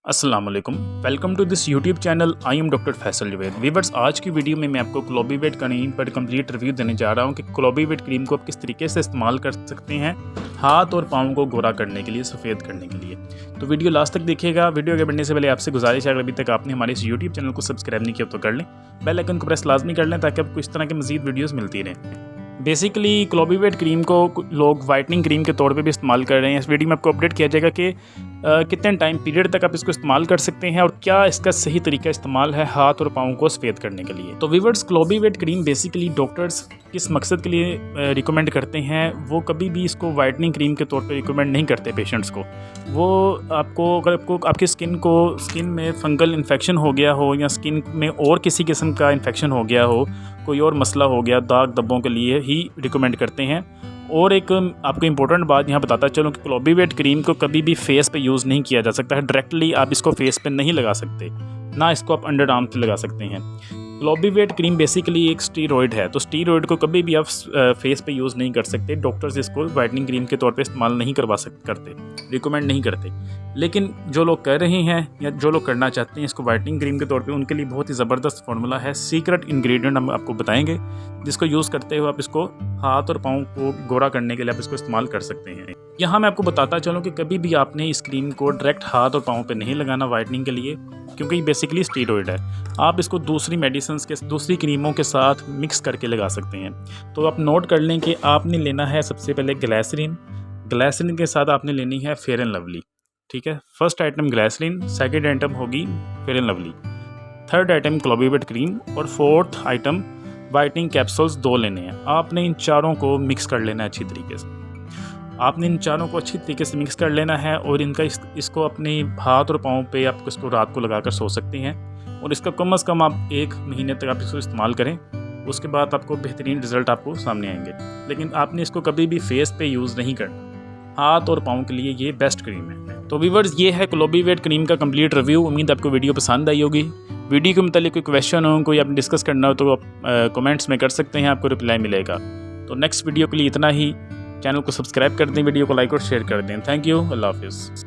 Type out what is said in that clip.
अस्सलाम वालेकुम, welcome to this YouTube channel. I am doctor Faisal Javed. Viewers, आज की वीडियो में मैं आपको क्लोबीवेट क्रीम पर कंप्लीट रिव्यू देने जा रहा हूं कि क्लोबीवेट क्रीम को आप किस तरीके से इस्तेमाल कर सकते हैं हाथ और पाँव को गोरा करने के लिए, सफ़ेद करने के लिए। तो वीडियो लास्ट तक देखिएगा। वीडियो आगे बढ़ने से पहले आपसे गुजारिश है, अगर अभी तक आपने हमारे इस यूट्यूब चैनल को सब्सक्राइब नहीं किया तो कर लें, बेल आइकन को प्रेस लाजमी कर लें ताकि आपको इस तरह के मज़ीद वीडियोज़ मिलती रहें। बेसिकली क्लोबीवेट क्रीम को लोग वाइटनिंग क्रीम के तौर पे भी इस्तेमाल कर रहे हैं। इस वीडियो में आपको अपडेट किया जाएगा कि कितने टाइम पीरियड तक आप इसको इस्तेमाल कर सकते हैं और क्या इसका सही तरीका इस्तेमाल है हाथ और पाँव को सफ़ेद करने के लिए। तो वीवर्स, क्लोबीवेट क्रीम बेसिकली डॉक्टर्स किस मकसद के लिए रिकमेंड करते हैं, वो कभी भी इसको वाइटनिंग क्रीम के तौर पे रिकमेंड नहीं करते पेशेंट्स को। वो आपको अगर आपकी स्किन में फंगल इन्फेक्शन हो गया हो या स्किन में और किसी किस्म का इन्फेक्शन हो गया हो, कोई और मसला हो गया, दाग धब्बों के लिए ही रिकमेंड करते हैं। और एक आपको इंपॉर्टेंट बात यहाँ बताता चलूँ कि क्लोबीवेट क्रीम को कभी भी फेस पे यूज़ नहीं किया जा सकता है। डायरेक्टली आप इसको फेस पे नहीं लगा सकते, ना इसको आप अंडर आर्म पे लगा सकते हैं। क्लोबीवेट क्रीम बेसिकली एक स्टीरॉयड है, तो स्टीरॉयड को कभी भी आप फेस पे यूज़ नहीं कर सकते। डॉक्टर्स इसको वाइटनिंग क्रीम के तौर पे इस्तेमाल नहीं करते, रिकमेंड नहीं करते। लेकिन जो लोग कर रहे हैं या जो लोग करना चाहते हैं इसको वाइटनिंग क्रीम के तौर पे, उनके लिए बहुत ही ज़बरदस्त फार्मूला है, सीक्रेट इंग्रेडिएंट हम आपको बताएंगे, जिसको यूज़ करते हुए आप इसको हाथ और पाँव को गोरा करने के लिए आप इसको इस्तेमाल कर सकते हैं। यहाँ मैं आपको बताता चलूँ कि कभी भी आपने इस क्रीम को डायरेक्ट हाथ और पाँव पे नहीं लगाना वाइटनिंग के लिए, क्योंकि ये बेसिकली स्टीरॉयड है। आप इसको दूसरी मेडिसिन्स के, दूसरी क्रीमों के साथ मिक्स करके लगा सकते हैं। तो आप नोट कर लें कि आपने लेना है सबसे पहले ग्लिसरीन के साथ आपने लेनी है फेयर एंड लवली। ठीक है, first item glycerine, second item होगी fair and lovely, third item Clobevate cream और फोर्थ आइटम वाइटनिंग कैप्सूल्स 2 लेने हैं। आपने इन चारों को मिक्स कर लेना है अच्छी तरीके से। आपने इन चारों को अच्छी तरीके से मिक्स कर लेना है और इसको अपने हाथ और पाँव पे आप इसको रात को लगाकर सो सकते हैं और इसका कम से कम आप 1 महीने तक आप इसको इस्तेमाल करें। उसके बाद आपको बेहतरीन रिजल्ट आपको सामने आएंगे। लेकिन आपने इसको कभी भी फेस पे यूज़ नहीं करना, हाथ और पाँव के लिए ये बेस्ट क्रीम है। तो व्यूअर्स, ये है क्लोबीवेट क्रीम का कंप्लीट रिव्यू। उम्मीद आपको वीडियो पसंद आई होगी। वीडियो के मुतालिक कोई क्वेश्चन हो, कोई आपने डिस्कस करना हो तो आप कमेंट्स में कर सकते हैं, आपको रिप्लाई मिलेगा। तो नेक्स्ट वीडियो के लिए इतना ही। चैनल को सब्सक्राइब कर दें, वीडियो को लाइक और शेयर कर दें। थैंक यू, अल्लाह हाफिज़।